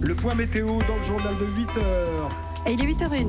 Le point météo dans le journal de 8h. Et il est 8h01.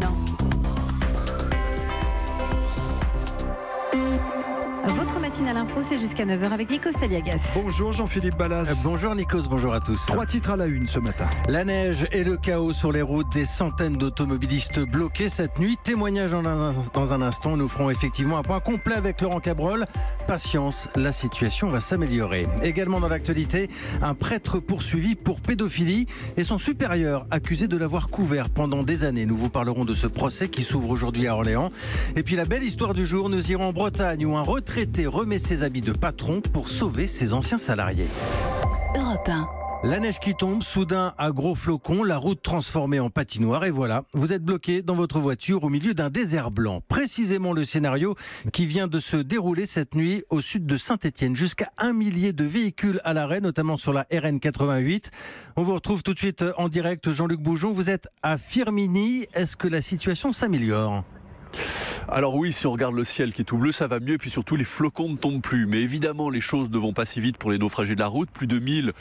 Votre matinale info, c'est jusqu'à 9h avec Nikos Aliagas. Bonjour Jean-Philippe Ballas. Bonjour Nikos, bonjour à tous. 3 titres à la une ce matin. La neige et le chaos sur les routes, des centaines d'automobilistes bloqués cette nuit. Témoignage dans un instant. Nous ferons effectivement un point complet avec Laurent Cabrol. Patience, la situation va s'améliorer. Également dans l'actualité, un prêtre poursuivi pour pédophilie et son supérieur accusé de l'avoir couvert pendant des années. Nous vous parlerons de ce procès qui s'ouvre aujourd'hui à Orléans. Et puis la belle histoire du jour, nous irons en Bretagne où un retraité remet ses habits de patron pour sauver ses anciens salariés. Europe 1. La neige qui tombe, soudain à gros flocons, la route transformée en patinoire et voilà, vous êtes bloqué dans votre voiture au milieu d'un désert blanc. Précisément le scénario qui vient de se dérouler cette nuit au sud de Saint-Étienne. Jusqu'à 1 millier de véhicules à l'arrêt, notamment sur la RN 88. On vous retrouve tout de suite en direct, Jean-Luc Boujon. Vous êtes à Firminy. Est-ce que la situation s'améliore ? Alors oui, si on regarde le ciel qui est tout bleu, ça va mieux, et puis surtout les flocons ne tombent plus. Mais évidemment, les choses ne vont pas si vite pour les naufragés de la route. Plus de 1000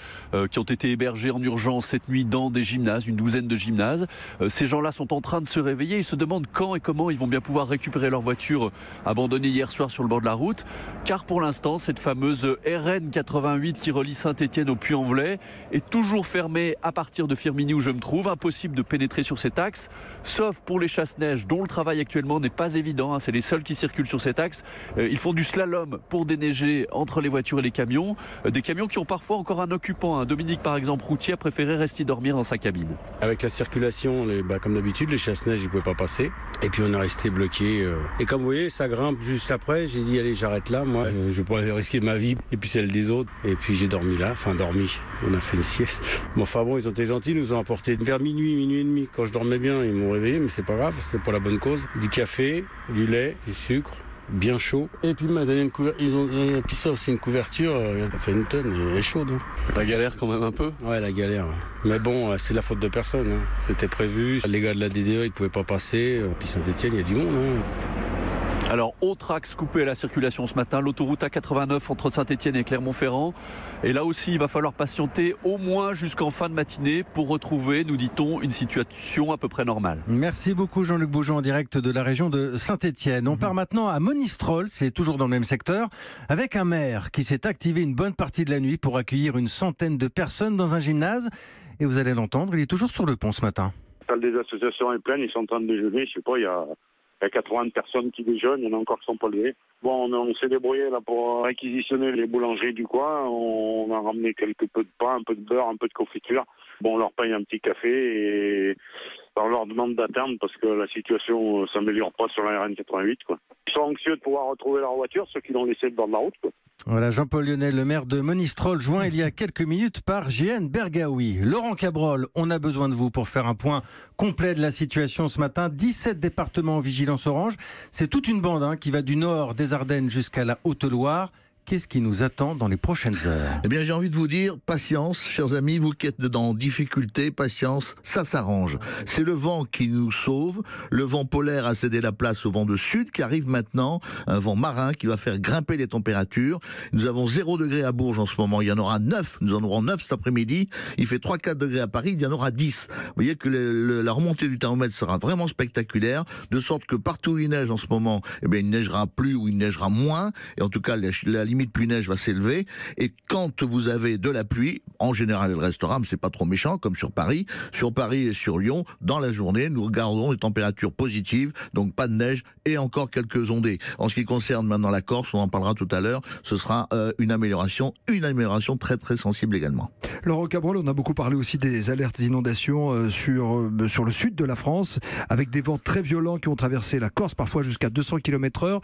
qui ont été hébergés en urgence cette nuit dans des gymnases, une douzaine de gymnases. Ces gens-là sont en train de se réveiller. Ils se demandent quand et comment ils vont bien pouvoir récupérer leur voiture abandonnée hier soir sur le bord de la route. Car pour l'instant, cette fameuse RN 88 qui relie Saint-Étienne au Puy-en-Velay est toujours fermée à partir de Firminy où je me trouve. Impossible de pénétrer sur cet axe, sauf pour les chasse-neige dont le travail actuellement n'est pas évident. C'est les seuls qui circulent sur cet axe. Ils font du slalom pour déneiger entre les voitures et les camions. Des camions qui ont parfois encore un occupant. Dominique, par exemple, routier, a préféré rester dormir dans sa cabine. Avec la circulation, comme d'habitude, les chasse-neige, ils ne pouvaient pas passer. Et puis on est resté bloqué. Et comme vous voyez, ça grimpe juste après. J'ai dit, allez, j'arrête là. Moi, je ne vais pas risquer ma vie et puis celle des autres. Et puis j'ai dormi là. On a fait une sieste. Bon, ils ont été gentils. Ils nous ont apporté vers minuit et demi. Quand je dormais bien, ils m'ont réveillé. Mais c'est pas grave, c'était pour la bonne cause. Du café, du lait, du sucre, bien chaud. Et puis m'a donné une couverture. Ils ont puis ça aussi une couverture. Elle fait une tonne, elle est chaude. La galère quand même un peu. Ouais, la galère. Mais bon, c'est la faute de personne. C'était prévu. Les gars de la DDE, ils pouvaient pas passer. Puis Saint-Étienne, il y a du monde. Alors, autre axe coupé à la circulation ce matin, l'autoroute A89 entre Saint-Étienne et Clermont-Ferrand. Et là aussi, il va falloir patienter au moins jusqu'en fin de matinée pour retrouver, nous dit-on, une situation à peu près normale. Merci beaucoup Jean-Luc Boujon en direct de la région de Saint-Étienne. On part maintenant à Monistrol, c'est toujours dans le même secteur, avec un maire qui s'est activé une bonne partie de la nuit pour accueillir une centaine de personnes dans un gymnase. Et vous allez l'entendre, il est toujours sur le pont ce matin. La salle des associations est pleine, ils sont en train de déjeuner, je sais pas, il y a 80 personnes qui déjeunent, il y en a encore qui sont pas levées. Bon, on s'est débrouillé là pour réquisitionner les boulangeries du coin. On a ramené quelques peu de pain, un peu de beurre, un peu de confiture. Bon, on leur paye un petit café et on leur demande d'attendre parce que la situation s'améliore pas sur la RN 88, quoi. Ils sont anxieux de pouvoir retrouver leur voiture, ceux qui l'ont laissée dans la route, quoi. Voilà, Jean-Paul Lyonnel, le maire de Monistrol, joint il y a quelques minutes par JN Bergaoui. Laurent Cabrol, on a besoin de vous pour faire un point complet de la situation ce matin. 17 départements en vigilance orange. C'est toute une bande qui va du nord des Ardennes jusqu'à la Haute-Loire. Qu'est-ce qui nous attend dans les prochaines heures ? Eh bien, j'ai envie de vous dire, patience, chers amis, vous qui êtes dans difficulté, patience, ça s'arrange. C'est le vent qui nous sauve. Le vent polaire a cédé la place au vent de sud qui arrive maintenant, un vent marin qui va faire grimper les températures. Nous avons 0 degré à Bourges en ce moment, il y en aura 9, nous en aurons 9 cet après-midi. Il fait 3-4 degrés à Paris, il y en aura 10. Vous voyez que la remontée du thermomètre sera vraiment spectaculaire, de sorte que partout où il neige en ce moment, eh bien, il neigera plus ou il neigera moins, et en tout cas, la limite pluie-neige va s'élever, et quand vous avez de la pluie, en général elle restera, mais c'est pas trop méchant, comme sur Paris et sur Lyon, dans la journée, nous regardons des températures positives, donc pas de neige, et encore quelques ondées. En ce qui concerne maintenant la Corse, on en parlera tout à l'heure, ce sera une amélioration très très sensible également. Laurent Cabrol, on a beaucoup parlé aussi des alertes d'inondation sur le sud de la France, avec des vents très violents qui ont traversé la Corse, parfois jusqu'à 200 km/h.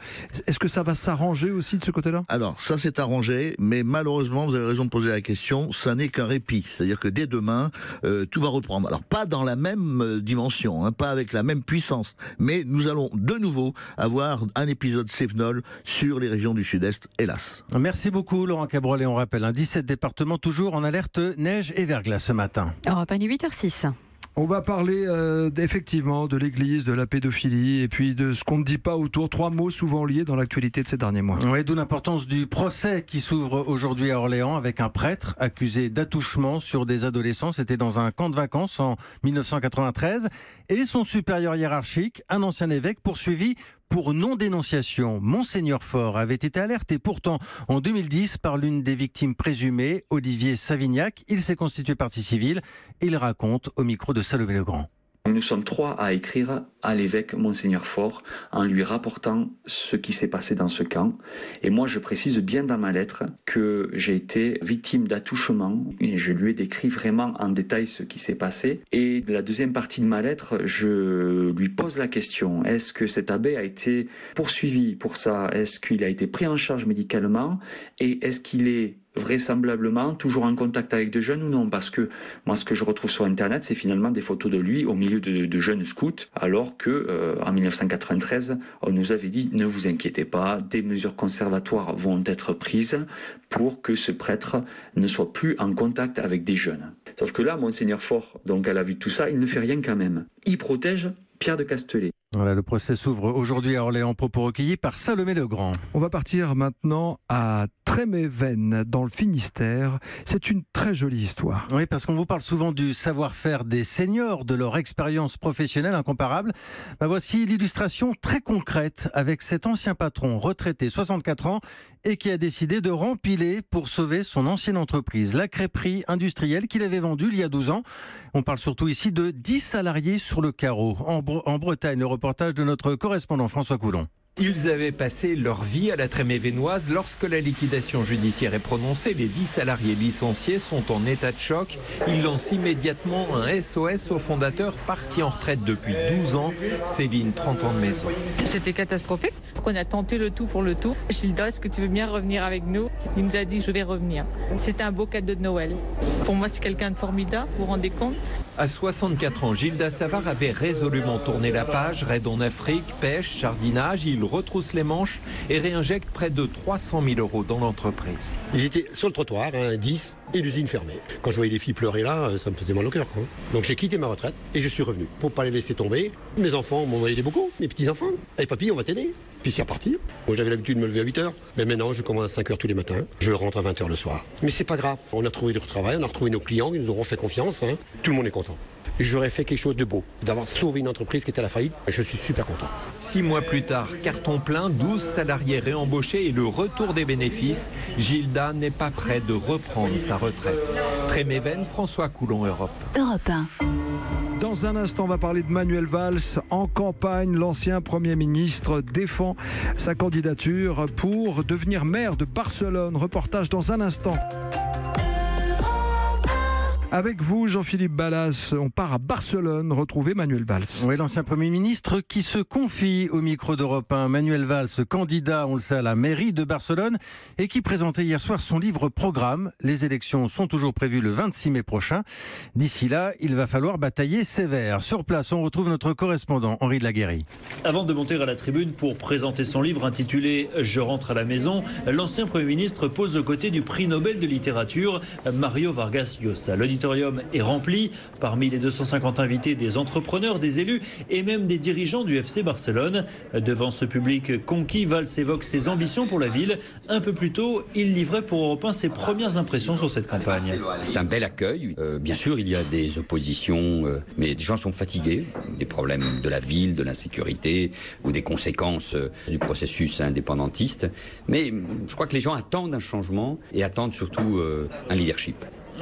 Est-ce que ça va s'arranger aussi de ce côté-là ? Alors, ça s'est arrangé, mais malheureusement, vous avez raison de poser la question, ça n'est qu'un répit. C'est-à-dire que dès demain, tout va reprendre. Alors, pas dans la même dimension, pas avec la même puissance, mais nous allons de nouveau avoir un épisode Cévenol sur les régions du sud-est, hélas. Merci beaucoup Laurent Cabrol, et on rappelle, 17 départements toujours en alerte neige et verglas ce matin. Europe 1, 8h06. On va parler effectivement de l'église, de la pédophilie et puis de ce qu'on ne dit pas autour. 3 mots souvent liés dans l'actualité de ces derniers mois. Oui, d'où l'importance du procès qui s'ouvre aujourd'hui à Orléans avec un prêtre accusé d'attouchement sur des adolescents. C'était dans un camp de vacances en 1993. Et son supérieur hiérarchique, un ancien évêque, poursuivi pour non-dénonciation. Monseigneur Faure avait été alerté pourtant en 2010 par l'une des victimes présumées, Olivier Savignac. Il s'est constitué partie civile et il raconte au micro de Salomé Legrand. Nous sommes 3 à écrire à l'évêque Monseigneur Faure en lui rapportant ce qui s'est passé dans ce camp. Et moi, je précise bien dans ma lettre que j'ai été victime d'attouchement et je lui ai décrit vraiment en détail ce qui s'est passé. Et de la deuxième partie de ma lettre, je lui pose la question, est-ce que cet abbé a été poursuivi pour ça? Est-ce qu'il a été pris en charge médicalement? Et est-ce qu'il est vraisemblablement toujours en contact avec de jeunes ou non? Parce que moi, ce que je retrouve sur Internet, c'est finalement des photos de lui au milieu de jeunes scouts, alors que en 1993, on nous avait dit ne vous inquiétez pas, des mesures conservatoires vont être prises pour que ce prêtre ne soit plus en contact avec des jeunes. Sauf que là, Monseigneur Faure, donc à la vue de tout ça, il ne fait rien quand même. Il protège Pierre de Castelet. Voilà, le procès s'ouvre aujourd'hui à Orléans, propos recueillis par Salomé Legrand. On va partir maintenant à Tréméven, dans le Finistère. C'est une très jolie histoire. Oui, parce qu'on vous parle souvent du savoir-faire des seniors, de leur expérience professionnelle incomparable. Voici l'illustration très concrète avec cet ancien patron retraité, 64 ans, et qui a décidé de rempiler pour sauver son ancienne entreprise, la crêperie industrielle qu'il avait vendue il y a 12 ans. On parle surtout ici de 10 salariés sur le carreau. En Bretagne, le reportage de notre correspondant François Coulon. Ils avaient passé leur vie à la Trémévénoise. Lorsque la liquidation judiciaire est prononcée, les 10 salariés licenciés sont en état de choc. Ils lancent immédiatement un SOS au fondateur parti en retraite depuis 12 ans, Céline, 30 ans de maison. C'était catastrophique. On a tenté le tout pour le tout. Gilda, est-ce que tu veux bien revenir avec nous? Il nous a dit je vais revenir. C'était un beau cadeau de Noël. Pour moi, c'est quelqu'un de formidable, vous vous rendez compte? À 64 ans, Gilda Savard avait résolument tourné la page. Raid en Afrique, pêche, jardinage. Il retrousse les manches et réinjecte près de 300 000 € dans l'entreprise. Ils étaient sur le trottoir, 10, et l'usine fermée. Quand je voyais les filles pleurer là, ça me faisait mal au cœur. Donc j'ai quitté ma retraite et je suis revenu pour ne pas les laisser tomber. Mes enfants m'ont aidé beaucoup, mes petits-enfants. Allez papy, on va t'aider. Puis c'est reparti. Moi j'avais l'habitude de me lever à 8h, mais maintenant je commence à 5h tous les matins. Je rentre à 20h le soir. Mais c'est pas grave, on a trouvé du travail, on a retrouvé nos clients, ils nous auront fait confiance. Tout le monde est content. J'aurais fait quelque chose de beau, d'avoir sauvé une entreprise qui était à la faillite. Je suis super content. 6 mois plus tard, carton plein, 12 salariés réembauchés et le retour des bénéfices. Gilda n'est pas prêt de reprendre sa retraite. Tréméven, François Coulon, Europe 1. Dans un instant, on va parler de Manuel Valls. En campagne, l'ancien Premier ministre défend sa candidature pour devenir maire de Barcelone. Reportage dans un instant. Avec vous, Jean-Philippe Ballas, on part à Barcelone retrouver Manuel Valls. Oui, l'ancien Premier ministre qui se confie au micro d'Europe 1. Manuel Valls, candidat, on le sait, à la mairie de Barcelone et qui présentait hier soir son livre Programme. Les élections sont toujours prévues le 26 mai prochain. D'ici là, il va falloir batailler sévère. Sur place, on retrouve notre correspondant, Henri de la Guéry. Avant de monter à la tribune pour présenter son livre intitulé « Je rentre à la maison », l'ancien Premier ministre pose aux côtés du prix Nobel de littérature, Mario Vargas Llosa. L'auditorium est rempli. Parmi les 250 invités, des entrepreneurs, des élus et même des dirigeants du FC Barcelone. Devant ce public conquis, Valls évoque ses ambitions pour la ville. Un peu plus tôt, il livrait pour Europe 1 ses premières impressions sur cette campagne. C'est un bel accueil. Bien sûr, il y a des oppositions, mais les gens sont fatigués. Des problèmes de la ville, de l'insécurité ou des conséquences du processus indépendantiste. Mais je crois que les gens attendent un changement et attendent surtout un leadership.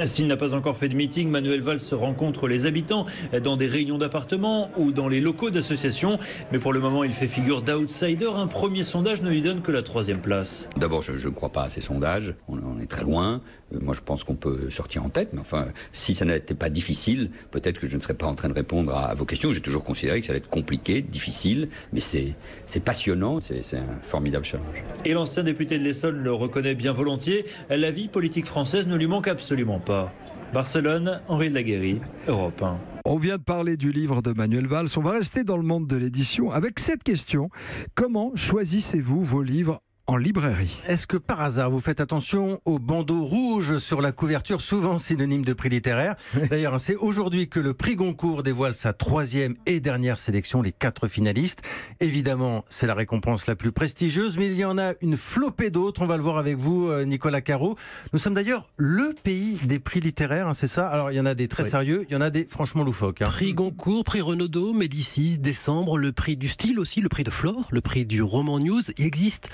S'il n'a pas encore fait de meeting, Manuel Valls rencontre les habitants dans des réunions d'appartements ou dans les locaux d'associations. Mais pour le moment, il fait figure d'outsider. Un premier sondage ne lui donne que la 3e place. D'abord, je ne crois pas à ces sondages. On est très loin. Moi, je pense qu'on peut sortir en tête. Mais enfin, si ça n'était pas difficile, peut-être que je ne serais pas en train de répondre à vos questions. J'ai toujours considéré que ça allait être compliqué, difficile. Mais c'est passionnant. C'est un formidable challenge. Et l'ancien député de l'Essonne le reconnaît bien volontiers. La vie politique française ne lui manque absolument pas. Barcelone, Henri de la Guéry, Europe 1. On vient de parler du livre de Manuel Valls. On va rester dans le monde de l'édition avec cette question. Comment choisissez-vous vos livres en librairie. Est-ce que par hasard vous faites attention au bandeau rouge sur la couverture, souvent synonyme de prix littéraire? D'ailleurs, c'est aujourd'hui que le prix Goncourt dévoile sa 3e et dernière sélection, les 4 finalistes. Évidemment, c'est la récompense la plus prestigieuse, mais il y en a une flopée d'autres. On va le voir avec vous, Nicolas Caro. Nous sommes d'ailleurs le pays des prix littéraires, hein, c'est ça? Alors, il y en a des très sérieux, il y en a des franchement loufoques. Hein. Prix Goncourt, prix Renaudot, Médicis, Décembre, le prix du style aussi, le prix de Flore, le prix du roman news. Il existe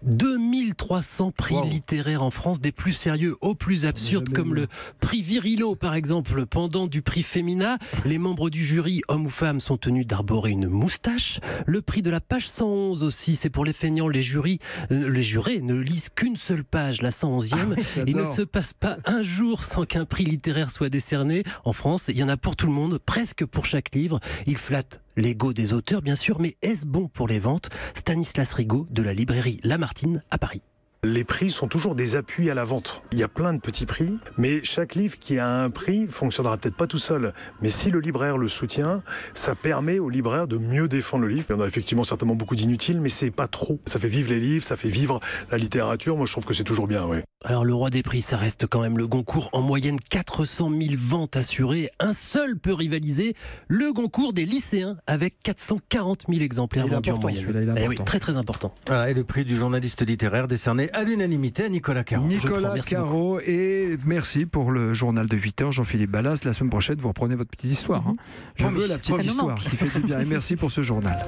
2300 prix littéraires en France, des plus sérieux aux plus absurdes, comme le prix Virilo, par exemple, pendant du prix Femina. Les membres du jury, hommes ou femmes, sont tenus d'arborer une moustache. Le prix de la page 111 aussi, c'est pour les feignants. Les jurés ne lisent qu'une seule page, la 111e. Il ne se passe pas un jour sans qu'un prix littéraire soit décerné. En France, il y en a pour tout le monde, presque pour chaque livre. Il flatte l'ego des auteurs, bien sûr, mais est-ce bon pour les ventes? Stanislas Rigaud de la librairie Lamartine à Paris. Les prix sont toujours des appuis à la vente. Il y a plein de petits prix, mais chaque livre qui a un prix fonctionnera peut-être pas tout seul. Mais si le libraire le soutient, ça permet au libraire de mieux défendre le livre. Il y en a effectivement certainement beaucoup d'inutiles, mais c'est pas trop. Ça fait vivre les livres, ça fait vivre la littérature. Moi, je trouve que c'est toujours bien, oui. Alors, le roi des prix, ça reste quand même le Goncourt. En moyenne, 400 000 ventes assurées. Un seul peut rivaliser, le Goncourt des lycéens, avec 440 000 exemplaires vendus en moyenne. Oui, très très important. Voilà, et le prix du journaliste littéraire décerné à l'unanimité à Nicolas Caro. Nicolas Caro, et merci pour le journal de 8h, Jean-Philippe Ballas. La semaine prochaine, vous reprenez votre petite histoire. Hein. Je veux la petite histoire qui fait du bien. Et merci pour ce journal.